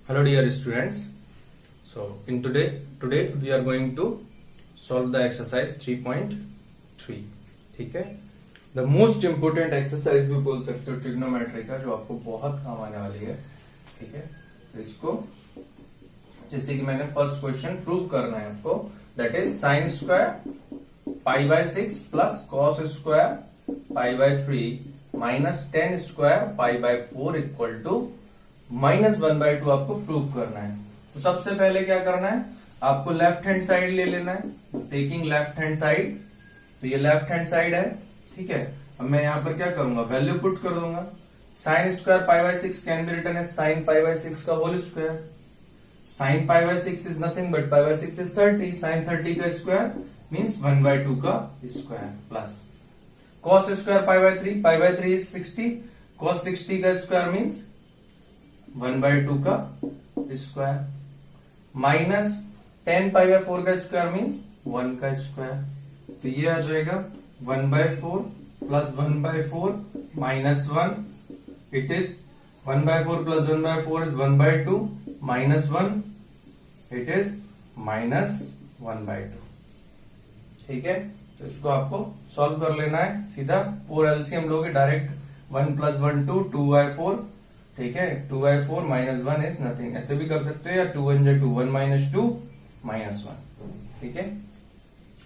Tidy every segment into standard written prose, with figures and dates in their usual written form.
Hello dear students. So in today we are going to solve the exercise 3.3. ठीक है, the most important exercise भी बोल सकते हो ट्रिग्नोमेट्री का, जो आपको बहुत काम आने वाली है. ठीक है, तो इसको जैसे कि मैंने फर्स्ट क्वेश्चन प्रूव करना है आपको, that is sine square pi by 6 plus cos square pi by 3 minus tan square pi by 4 equal to -1/2 आपको प्रूव करना है. तो सबसे पहले क्या करना है, आपको लेफ्ट हैंड साइड ले लेना है. टेकिंग लेफ्ट हैंड साइड, तो ये लेफ्ट हैंड साइड है. ठीक है, अब मैं यहां पर क्या करूंगा, वैल्यू पुट कर दूंगा. Sine square pi by 6 can be written as sine pi by 6 का whole square. Sine pi by 6 is nothing but pi by 6 is 30. Sine 30 का स्क्वायर मीन्स 1/2 का square plus cos square pi by 3 is 60. Cos 60 का square means 1/2 का square minus 10 pi by 4 का square means 1 का square. तो ये आ जाएगा 1/4 plus 1/4 minus 1. It is 1/4 plus 1/4 is 1/2 minus 1. It is -1/2. ठीक है, तो इसको आपको सॉल्व कर लेना है. सीधा 4 एलसीएम लोगे डायरेक्ट. 1 प्लस 1 2 2/4. ठीक है, 2/4 माइनस 1 इज नथिंग. ऐसे भी कर सकते हो, या 2 1 2 1 माइनस 2 माइनस 1. ठीक है,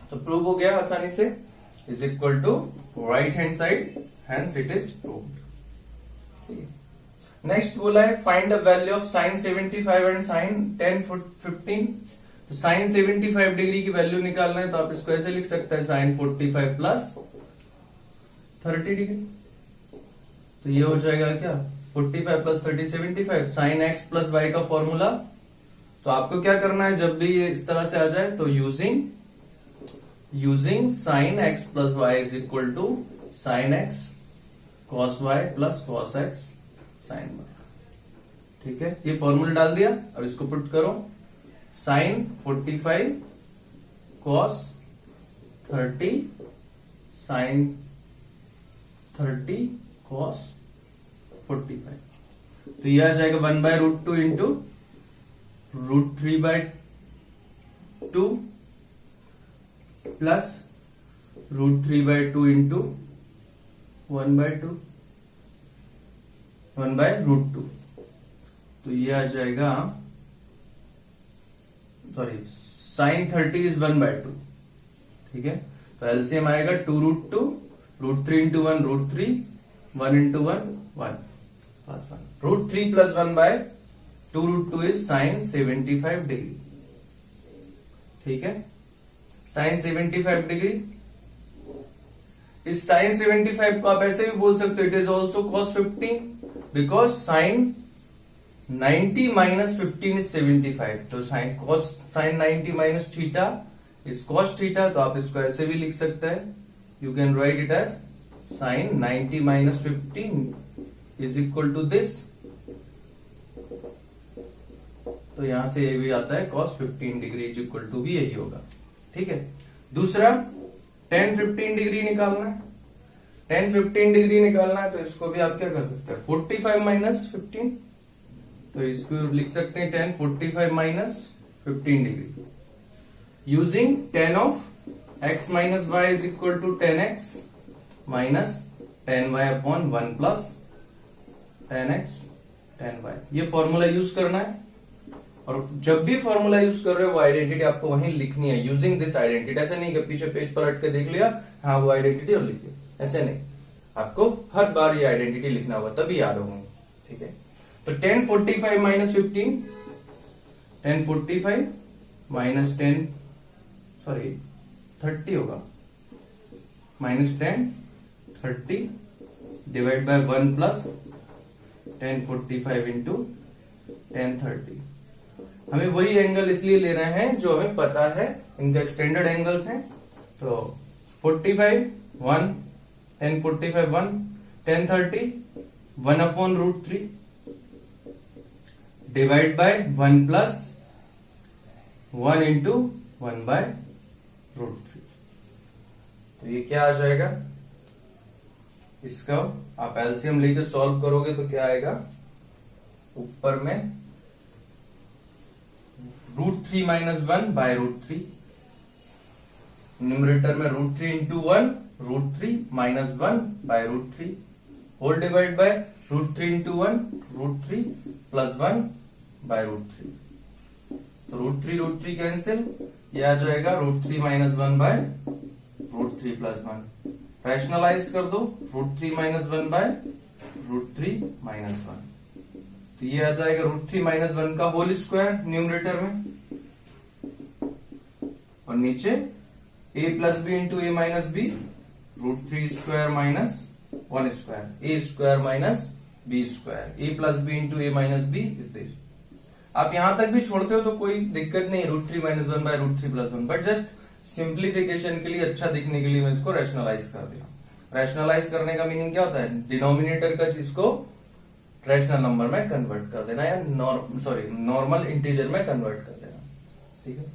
तो प्रूव हो गया आसानी से. Is equal to right hand side, hence it is proved. Next बोला है find the value of sine 75 and sine 10 15. तो साइन 75 डिग्री की वैल्यू निकालना है, तो आप इसको ऐसे लिख सकते हैं, साइन 45 प्लस 30 डिग्री. तो ये हो जाएगा क्या, 45 plus 30 75. Sine x plus y का फॉर्मूला, तो आपको क्या करना है, जब भी ये इस तरह से आ जाए तो using sine x plus y is equal to sine x cos y plus cos x sine y. ठीक है, ये फॉर्मूला डाल दिया. अब इसको पुट करो. Sine 45 cos 30 sine 30 cos 45. तो यह आ जाएगा 1/√2 इंटू √3/2 प्लस √3/2 इंटू 1/2 1/√2. तो ये आ जाएगा, सॉरी, साइन 30 इज 1/2. ठीक है, तो एलसीएम आएगा 2√2 √3 into 1 √3 1 into 1 1 plus 1. √3 plus 1/2 is sine 75 degree. ठीक है, साइन 75 डिग्री. इस साइन 75 को आप ऐसे भी बोल सकते हो, it is also cos 15 because sine 90 minus 15 is 75. तो sine 90 minus theta is cos theta. तो आप इसको ऐसे भी लिख सकते हैं, you can write it as sine 90 minus 15 is equal to this. तो यहां से ये भी आता है cos 15 degree is equal to भी यही होगा. ठीक है, दूसरा tan 15 डिग्री निकालना है. tan 15 डिग्री निकालना है, तो इसको भी आप क्या कर सकते हैं, 45 माइनस 15. तो इसको लिख सकते हैं tan 45 minus 15 degree using tan of x minus y is equal to tan x minus tan y upon 1 plus tan x tan y. ये फॉर्मूला यूज करना है, और जब भी फॉर्मूला यूज कर रहे हो वो आइडेंटिटी आपको वहीं लिखनी है यूजिंग दिस आइडेंटिटी. ऐसे नहीं कि पीछे पेज पर हट के देख लिया, हाँ वो आइडेंटिटी और लिख लिया. ऐसे नहीं, आपको हर बार ये आइडेंटिटी लिखना होगा, तभी याद होंगे. ठीक है, तो tan 45 minus 15, tan 45 minus 10 sorry 30 होगा, minus 10 30 divide by 1 plus tan 45 into tan 30. हमें वही एंगल इसलिए ले रहे हैं जो हमें पता है, इनका स्टैंडर्ड एंगल्स हैं. तो 45 1 tan 45 1 tan 30 1 upon √3 divide by 1 plus 1 into 1/√3. तो ये क्या आ जाएगा, इसका आप एलसीएम लेके सॉल्व करोगे तो क्या आएगा, ऊपर में √3 माइनस 1 बाय √3, न्यूमरेटर में √3 into 1 √3 minus 1 by √3 whole divide by √3 into 1 √3 plus 1 by √3। तो √3 कैंसिल, ये आ जाएगा √3 माइनस 1 बाय √3 प्लस 1। रैशनलाइज कर दो, √3 माइनस 1 बाय √3 माइनस 1, तो ये आ जाएगा √3 माइनस 1 का होल स्क्वायर न्यूमरेटर में, और नीचे a plus b into a minus b, √3 square minus 1 square, a square minus b square, a plus b into a minus b is this. आप यहां तक भी छोड़ते हो तो कोई दिक्कत नहीं, √3 minus 1 by √3 plus 1, but just simplification के लिए, अच्छा दिखने के लिए मैं इसको रैशनलाइज कर दिया। रैशनलाइज करने का मीनिंग क्या होता है, डिनोमिनेटर का चीज को रैशनल नंबर में कन्वर्ट कर देना, या नॉर्मल इंटीजर में कन्वर्ट कर देना, ठीक है।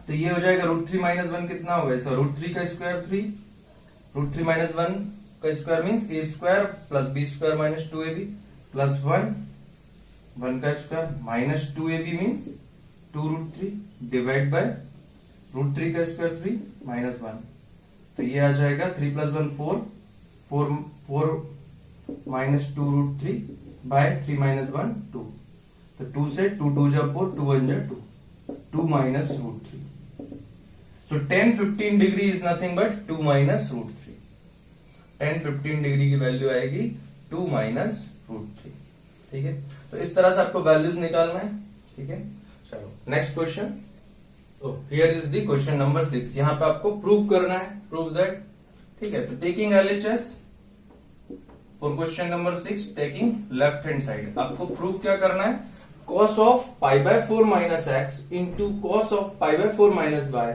तो ये हो जाएगा √3 माइनस 1 कितना होगा, इसका √3 का स्क्वायर 3, √3 माइनस 1 का square means a square plus b square minus 2ab plus 1 का square minus 2ab means 2√3 divide by √3 का स्क्वायर 3 माइनस 1, तो ये आ जाएगा 3 प्लस 1 4 माइनस 2√3 बाय 3 माइनस 1 2, तो 2 से 2 2 जा 4 2 1 जा 2 minus √3, so tan 15 degree is nothing but 2 minus √3। tan 15 degree की वैल्यू आएगी 2 माइनस √3, ठीक है। तो इस तरह से आपको वैल्यूज निकालना है, ठीक है। चलो नेक्स्ट क्वेश्चन, तो here is the question number 6, यहां पे आपको प्रूव करना है, प्रूव दैट, ठीक है। तो taking LHS for question number 6, taking left hand side, आपको प्रूव क्या करना है, cos of pi by 4 minus x into cos of pi by 4 minus y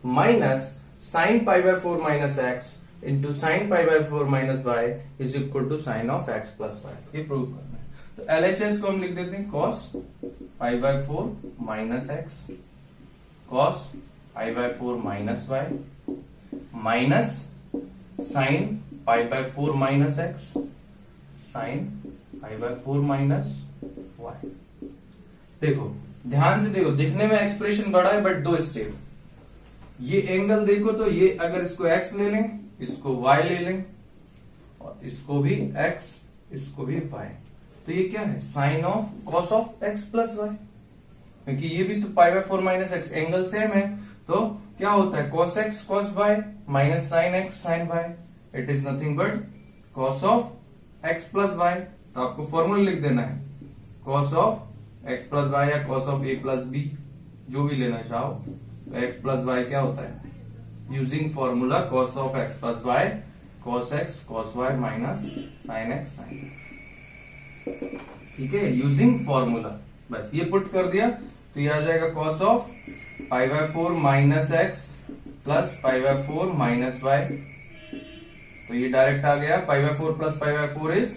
minus sine pi by 4 minus x into sine pi by 4 minus y is equal to sine of x plus y, ये prove करना है। तो LHS को हम लिख देते हैं cos pi by 4 minus x cos pi by 4 minus y minus sine pi by 4 minus x sine pi by 4 minus y. देखो ध्यान से देखो, दिखने में एक्सप्रेशन बड़ा है बट 2 स्टेप, ये एंगल देखो, तो ये अगर इसको x ले लें, इसको y ले लें, और इसको भी x, इसको भी y, तो ये क्या है, sine of cos of x plus y, क्योंकि ये भी तो pi by 4 minus x angle same है, तो क्या होता है cos x cos y minus sine x sine y, it is nothing but cos of x plus y। तो आपको फॉर्मूला लिख देना है cos of x plus y या cos of a plus b, जो भी लेना चाहो, तो x प्लस वाई क्या होता है, using formula cos of x plus y cos x cos y minus sine x sine, ठीक है, यूजिंग फॉर्मूला, बस ये पुट कर दिया, तो ये आ जाएगा cos of pi by 4 minus x plus pi by 4 minus y, तो ये डायरेक्ट आ गया, pi by 4 plus pi by 4 is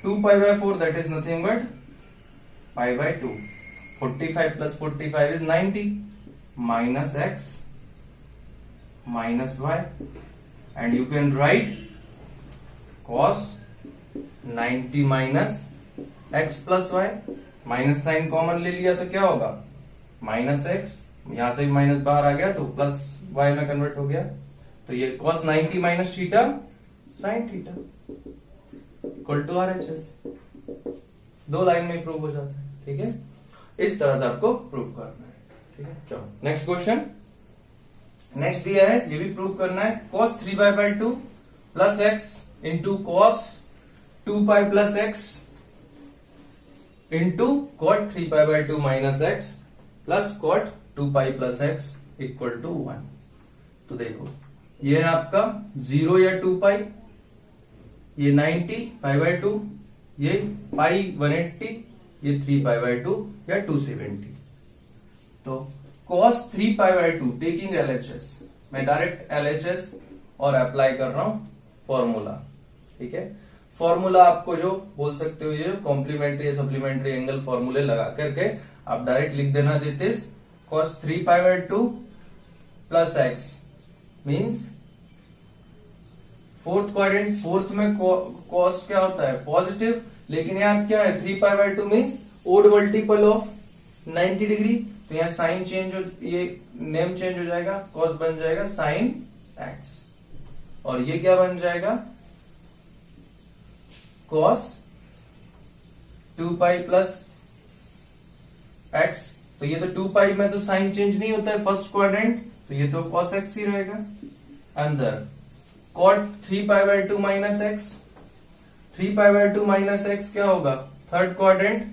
2 pi by 4, that is nothing but pi by 2, 45 plus 45 is 90 minus x minus y, and you can write cos 90 minus x plus y, minus sine common ले लिया तो क्या होगा, minus x, यहां से भी minus बाहर आ गया तो प्लस वाई में कन्वर्ट हो गया, तो ये cos 90 minus theta sine theta equal to RHS, 2 line में प्रूव हो जाता है, ठीक है। इस तरह से आपको प्रूव करना है, ठीक है। चलो नेक्स्ट क्वेश्चन, नेक्स्ट दिया है, ये भी प्रूव करना है, cos 3 pi by 2 plus x into cos 2 pi plus x into cot 3 pi by 2 minus x plus cot 2 pi plus x equal to 1। तो देखो ये है आपका 0 या 2 पाई, ये 90 पाई बाय 2, ये पाई 180, ये 3 पाई बाय 2 या 270। तो cos 3 pi by 2 taking LHS, मैं डायरेक्ट एलएचएस और अप्लाई कर रहा हूं फॉर्मूला, ठीक है। फॉर्मूला आपको जो बोल सकते हो, ये कॉम्प्लीमेंट्री या सप्लीमेंट्री एंगल फॉर्मूले लगा करके आप डायरेक्ट लिख देना, देते cos 3 pi by 2 plus x means fourth quadrant, fourth में कॉस क्या होता है, पॉजिटिव, लेकिन यहाँ क्या है 3 pi by 2 means odd multiple of 90 degree, तो यहाँ साइन चेंज हो, ये नेम चेंज हो जाएगा, कॉस बन जाएगा साइन एक्स, और ये क्या बन जाएगा कॉस 2 पाई प्लस एक्स। तो ये तो 2 पाई में तो साइन चेंज नहीं होता है फर्स्ट क्वाड्रेंट, तो ये तो कॉस एक्स ही रहेगा। अंदर cot 3 pi by 2 minus x, 3 pi by 2 minus x क्या होगा थर्ड क्वाड्रेंट,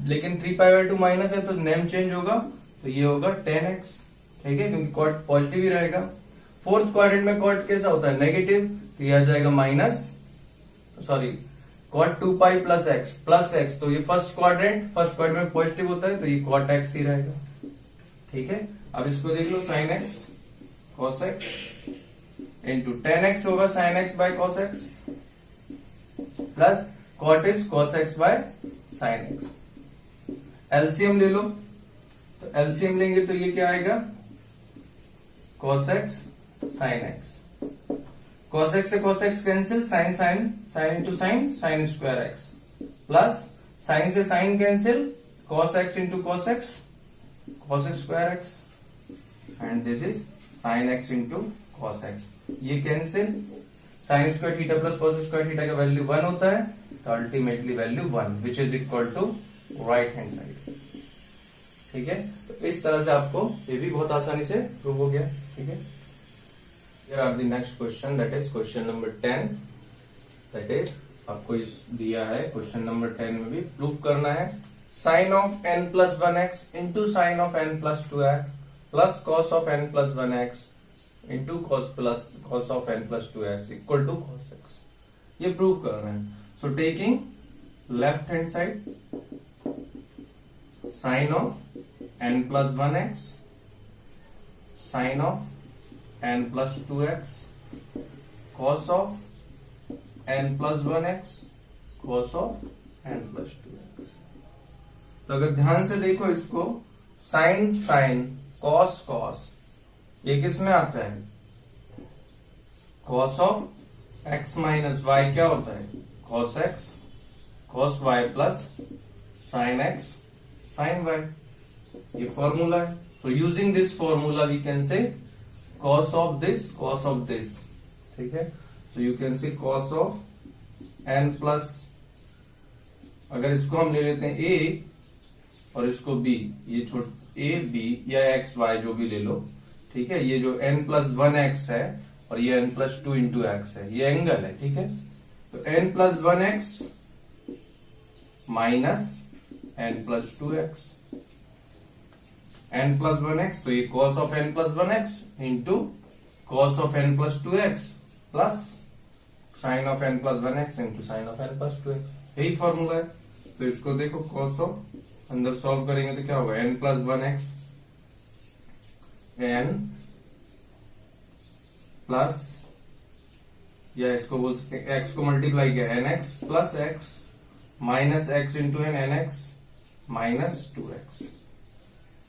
लेकिन 3 पाई बाय 2 माइनस है तो नेम चेंज होगा, तो ये होगा 10x, ठीक है, क्योंकि कॉट पॉजिटिव ही रहेगा। फोर्थ क्वाड्रेंट में कॉट कैसा होता है नेगेटिव, तो ये आ जाएगा minus, sorry cot 2 pi plus x, तो ये फर्स्ट क्वाड्रेंट में पॉजिटिव होता है, तो ये कॉट एक्स ही रहेगा, ठीक है। अब इसको देख लो sine x cos x into 10x होगा sine x by cos x plus cot is cos x by sine x. LCM ले लो, तो एलसीएम लेंगे तो ये क्या आएगा cos x sine x, cos x से cos x cancel, sine sine sine into sine sine square x, plus sine से sine cancel, cos x into cos x square x, and this is sine x into cos x. ये cancel, sine square theta plus cos square theta का value 1 होता है, तो ultimately value 1 which is equal to right hand side, ठीक है। तो इस तरह से आपको ये भी बहुत आसानी से प्रूव हो गया, ठीक है। Here are the next question, that is question number 10, that is आपको इस दिया है क्वेश्चन नंबर 10 में भी प्रूफ करना है sine of n plus 1x into sine of n plus 2x plus cos of n plus 1x into cos of n plus 2x equal to cos x, ये prove करना है। So taking left hand side sine of n plus 1x sine of n plus 2x cos of n plus 1x cos of n plus 2x। तो अगर ध्यान से देखो इसको, sign sine cos cos, ये किस में आता है cos of x minus y, क्या होता है cos x cos y plus sine x sine y, ये फॉर्मूला है। So using this formula we can say cos of this, ठीक है। So you can see cos of n plus, अगर इसको हम ले लेते हैं a और इसको b, ये a b या x y जो भी ले लो, ठीक है। ये जो n प्लस 1x है और ये n प्लस 2 इंटू एक्स है, ये एंगल है, ठीक है। तो n plus 1x minus n plus 2x, n plus 1x, तो ये cos of n plus 1x into cos of n plus 2x plus sign of n plus 1x into sine of n plus 2x, यही formula है। तो इसको देखो cos of, अंदर solve करेंगे तो क्या होगा n plus 1x n plus, या इसको बोल सकते हैं x को मल्टीप्लाई किया nx plus x minus x into nx minus 2x।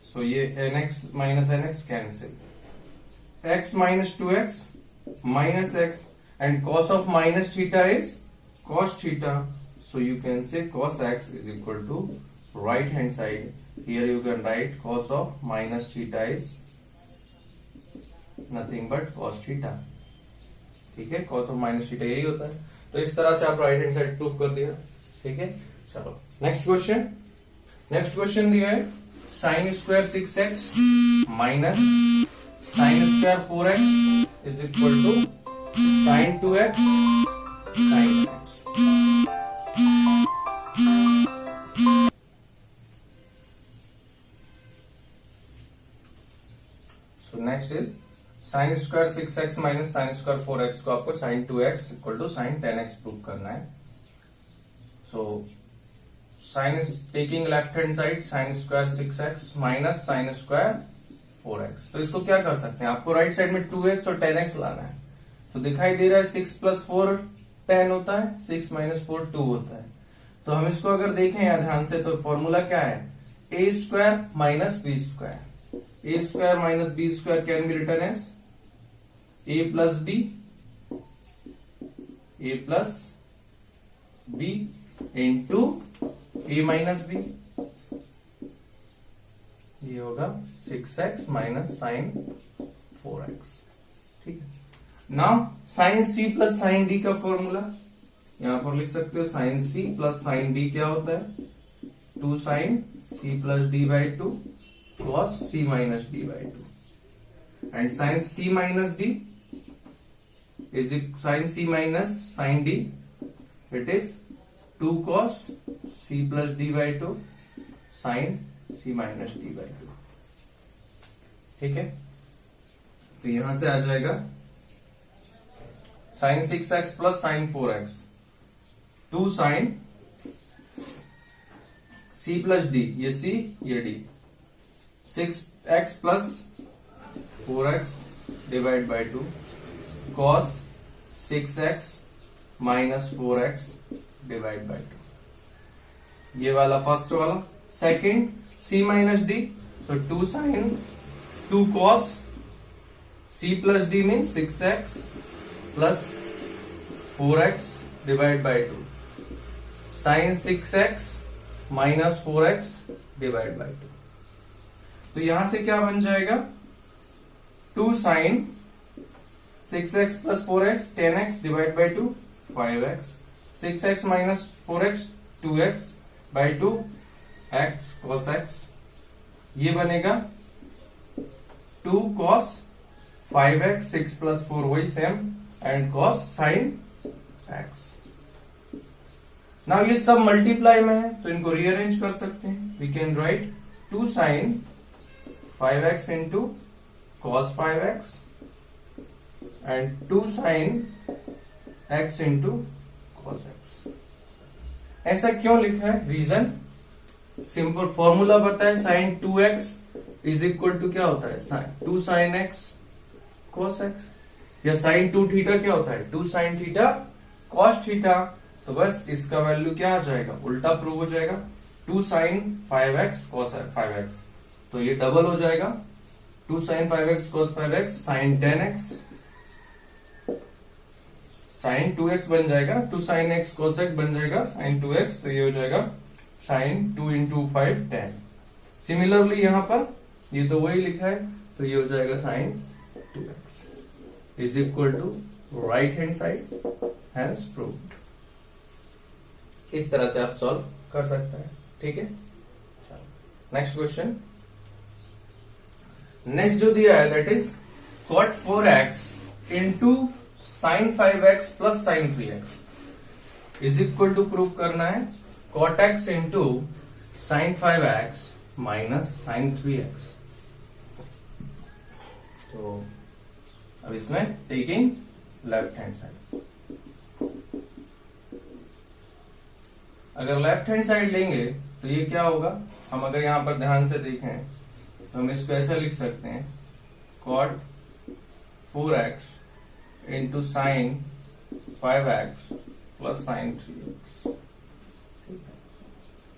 So ये nx minus nx cancel, x minus 2x minus x, and cos of minus theta is cos theta, so you can say cos x is equal to right hand side, here you can write cos of minus theta is nothing but cos theta, ठीक है। cos of minus theta यही होता है। तो इस तरह से आप राइट हैंड साइड प्रूव कर दिया, ठीक है। चलो नेक्स्ट क्वेश्चन दिया है sine square 6x minus sine square 4x is equal to sine 2x sine x। So next is sine square 6x minus sine square 4x को आपको sine 2x equal to sine 10x prove करना है। So sine is taking left hand side sine square 6x minus sine square 4x, तो इसको क्या कर सकते हैं, आपको राइट साइड में 2x और 10x लाना है। तो दिखाई दे रहा है 6 प्लस 4 10 होता है, 6 माइनस 4 2 होता है। तो हम इसको अगर देखें यहाँ ध्यान से, तो फॉर्मूला क्या है a square minus b square, a square minus b square can be written as a plus b into a minus b, ये होगा 6x माइनस साइन 4x। ठीक है। Now sine c plus sine d का formula यहां पर लिख सकते हो। Sine c plus sine d क्या होता है? 2 sine c plus D by 2 cos c minus D by 2 and sine c minus D is sine c minus sine d it is 2 cos c plus D by 2 sine c minus D by 2। ठीक है, तो यहां से आ जाएगा sine 6x plus sine 4x 2 sine c plus d, ये c ये d 6x plus 4x divide by 2 cos 6x minus 4x divide by 2। ये वाला फर्स्ट वाला। Second c minus d, so 2 sine 2 cos c plus d mean 6x plus 4x divide by 2 sine 6x minus 4x divide by 2। तो यहां से क्या बन जाएगा? 2 sine 6x plus 4x 10x divide by 2 5x 6x minus 4x 2x by 2 x cos x। ये बनेगा 2 cos 5x 6 plus 4 वही same and cos sin x। Now ये सब मल्टीप्लाई में है तो इनको रीअरेंज कर सकते हैं। We can write 2 sin 5x into cos 5x and 2 sin x into cos x। ऐसा क्यों लिखा है? रीजन सिंपल, फॉर्मूला पता है। Sign 2x is equal to क्या होता है? 2 साइन x cos x, या साइन 2 थीटा क्या होता है? 2 साइन थीटा cos थीटा। तो बस इसका वैल्यू क्या आ जाएगा? उल्टा प्रूव हो जाएगा। 2 साइन 5x cos 5x, तो ये डबल हो जाएगा। 2 sign 5x cos 5x sign 10x sign 2x बन जाएगा। 2 साइन x cos x बन जाएगा साइन 2x, तो ये हो जाएगा साइन 2 इंटू 5 10। सिमिलरली यहां पर ये तो वही लिखा है, तो ये हो जाएगा sine 2x is equal to right hand side hence proved. इस तरह से आप सॉल्व कर सकते हैं। ठीक है, नेक्स्ट क्वेश्चन। नेक्स्ट जो दिया है that is cot 4x into sine 5x plus sine 3x is equal to prove करना है cot x into sine 5x minus sine 3x। तो अब इसमें टेकिंग लेफ्ट हैंड साइड, अगर लेफ्ट हैंड साइड लेंगे तो ये क्या होगा? हम अगर यहां पर ध्यान से देखें तो हम इसको ऐसा लिख सकते हैं cot 4x into sine 5x plus sine 3x।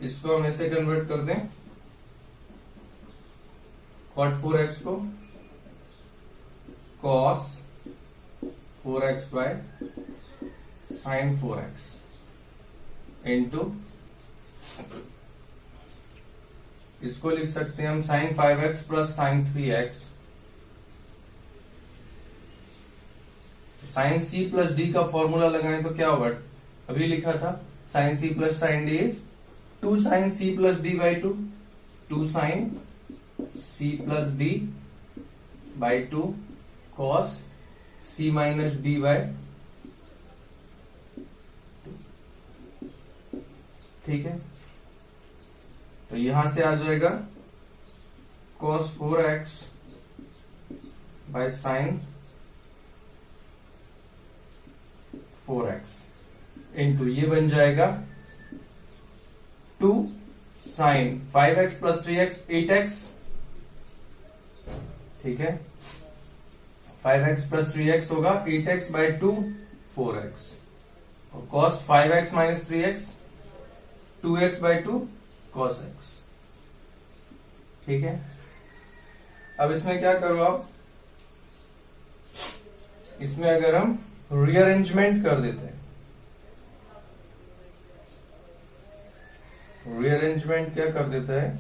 इसको हम ऐसे कन्वर्ट कर दें, cot 4x को cos 4x by sine 4x into इसको लिख सकते हैं हम sine 5x plus sine 3x। Sine c plus D का फॉर्मूला लगाएं तो क्या होगा? अभी लिखा था sine c plus sine D is 2 sine c plus D by 2 2 sine c plus D by 2 cos c minus D by 2। ठीक है, तो यहां से आ जाएगा cos 4x by sine 4x into ये बन जाएगा 2 sign 5x plus 3x 8x। ठीक है, 5x प्लस 3x होगा 8x बाय 2 4x और cos 5x minus 3x 2x by 2 cos x। ठीक है, अब इसमें क्या करो आप? इसमें अगर हम रीअरेंजमेंट कर देते हैं, रीअरेंजमेंट क्या कर देता है?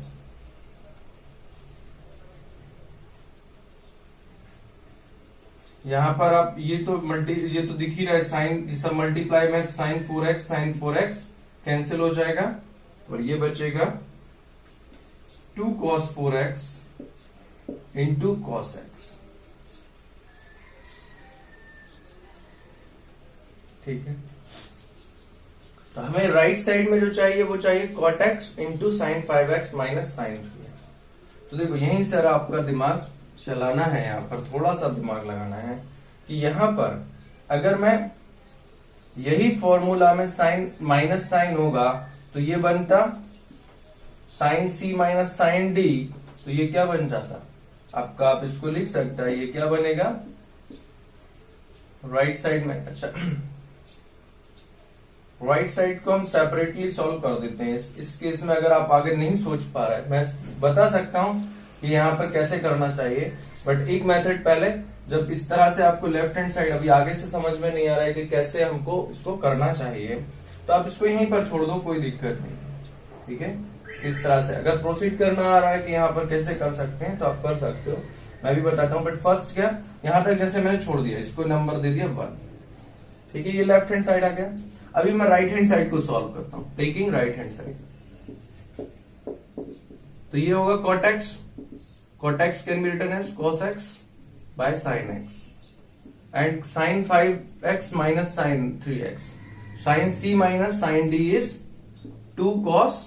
यहाँ पर आप ये तो दिख ही रहा है साइन, ये सब मल्टीप्लाई में sin 4x कैंसिल हो जाएगा और ये बचेगा 2 cos 4x into cos x। ठीक है, तो हमें राइट साइड में जो चाहिए वो चाहिए cot x into sine 5x minus sine 3x। तो देखो यहीं सर आपका दिमाग चलाना है, यहाँ पर थोड़ा सा दिमाग लगाना है कि यहाँ पर अगर मैं यही फॉर्मूला में साइन माइनस साइन होगा तो ये बनता sine c minus sine d, तो ये क्या बन जाता आपका, आप इसको लिख सकता है, ये क्या बनेगा राइट साइड में। अच्छा, राइट साइड को हम सेपरेटली सॉल्व कर देते हैं। इस केस में अगर आप आगे नहीं सोच पा रहे हैं, मैं बता सकता हूं कि यहाँ पर कैसे करना चाहिए, बट एक मेथड पहले, जब इस तरह से आपको लेफ्ट हैंड साइड अभी आगे से समझ में नहीं आ रहा है कि कैसे हमको इसको करना चाहिए, तो आप इसको यहीं पर छोड़ दो, कोई दिक्कत नहीं। ठीक है, इस तरह से अगर प्रोसीड करना आ रहा है कि यहाँ पर कैसे कर सकते हैं तो आप कर सकते हो, मैं भी बताता हूँ। बट फर्स्ट क्या, यहां तक जैसे मैंने छोड़ दिया, इसको नंबर दे दिया 1। ठीक है, ये लेफ्ट हैंड साइड आ गया। अभी मैं राइट हैंड साइड को सॉल्व करता हूं, टेकिंग राइट हैंड साइड। तो ये होगा cot x can be written as cos x by sin x and sin 5x minus sin 3x। sin c minus sin d is 2 cos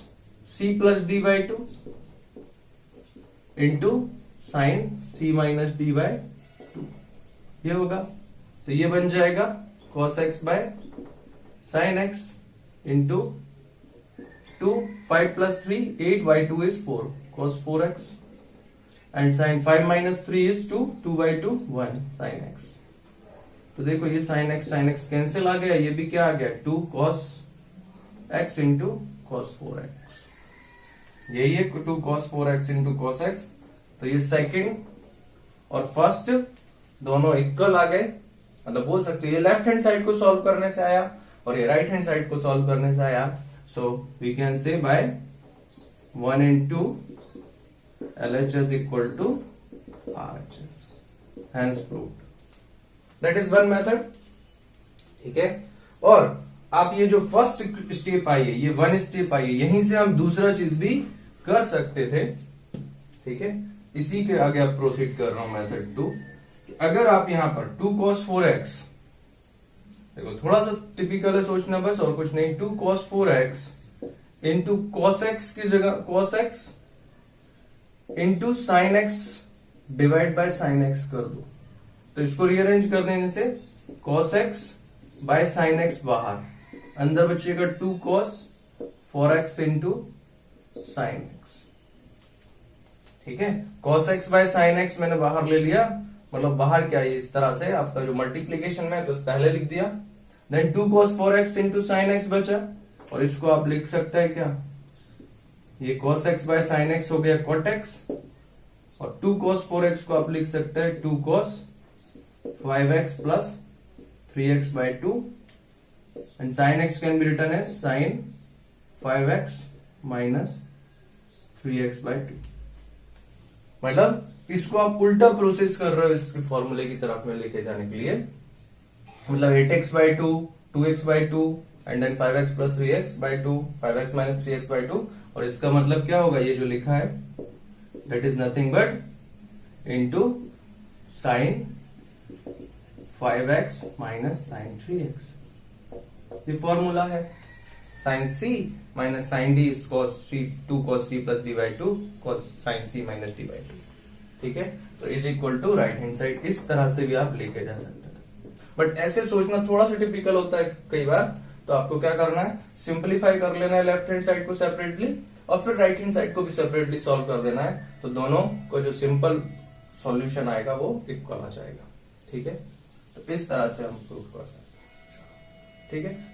c plus d by 2 into sin c minus d by 2, ये होगा। तो ये बन जाएगा cos x by sin x into 2, 5 plus 3 8 by 2 is 4 cos 4x and sin 5 minus 3 is 2 by 2 1 sin x। तो देखो ये sin x cancel आ गया, ये भी क्या आ गया 2 cos x into cos 4x, यही है 2 cos 4x into cos x। तो ये सेकंड और फर्स्ट दोनों इक्वल आ गए, मतलब बोल सकते हो ये लेफ्ट हैंड साइड को सॉल्व करने से आया और ये राइट हैंड साइड को सॉल्व करने से आया। So we can say by 1 into LHS equal to RHS, hence proved, that is one method। ठीक है, और आप ये जो फर्स्ट स्टेप आई है, ये 1 स्टेप आई है, यहीं से हम दूसरा चीज भी कर सकते थे। ठीक है, इसी के आगे आप प्रोसीड कर रहा हूं मेथड 2। अगर आप यहां पर 2 cos 4x, देखो थोड़ा सा टिपिकल है सोचना बस, और कुछ नहीं, 2 cos 4x into cos x की जगह cos x into sin x divide by sin x कर दो। तो इसको रीअरेंज कर देने से cos x by sin x बाहर, अंदर बचेगा 2 cos 4x into sin x। ठीक है, cos x by sin x मैंने बाहर ले लिया, मतलब बाहर क्या है, इस तरह से आपका जो मल्टीप्लीकेशन में तो पहले लिख दिया, then 2 cos 4x into sin x बचा, और इसको आप लिख सकते हैं क्या, ये cos x by sin x हो गया cot x, और 2 cos 4x को आप लिख सकते हैं 2 cos 5x plus 3x by 2 and sin x can be written as sin 5x minus 3x by 2। मतलब इसको आप उल्टा प्रोसेस कर रहे हो इसके फॉर्मूले की तरफ में लेके जाने के लिए, मतलब 8x by 2 2x by 2 and then 5x plus 3x by 2 5x minus 3x by 2, और इसका मतलब क्या होगा, ये जो लिखा है that is nothing but into sine 5x minus sine 3x। ये फॉर्मूला है, sine c minus sine d is cos c 2 cos c plus d by 2 cos sine c minus d by 2। ठीक है, तो is equal to right hand side, इस तरह से भी आप लेके जा सकते हैं। बट ऐसे सोचना थोड़ा सा टिपिकल होता है कई बार, तो आपको क्या करना है, सिंप्लीफाई कर लेना है लेफ्ट हैंड साइड को सेपरेटली, और फिर राइट हैंड साइड को भी सेपरेटली सॉल्व कर देना है, तो दोनों को जो सिंपल सॉल्यूशन आएगा वो इक्वल आ जाएगा। ठीक है, तो इस तरह से हम प्रूफ कर सकते हैं। ठीक है।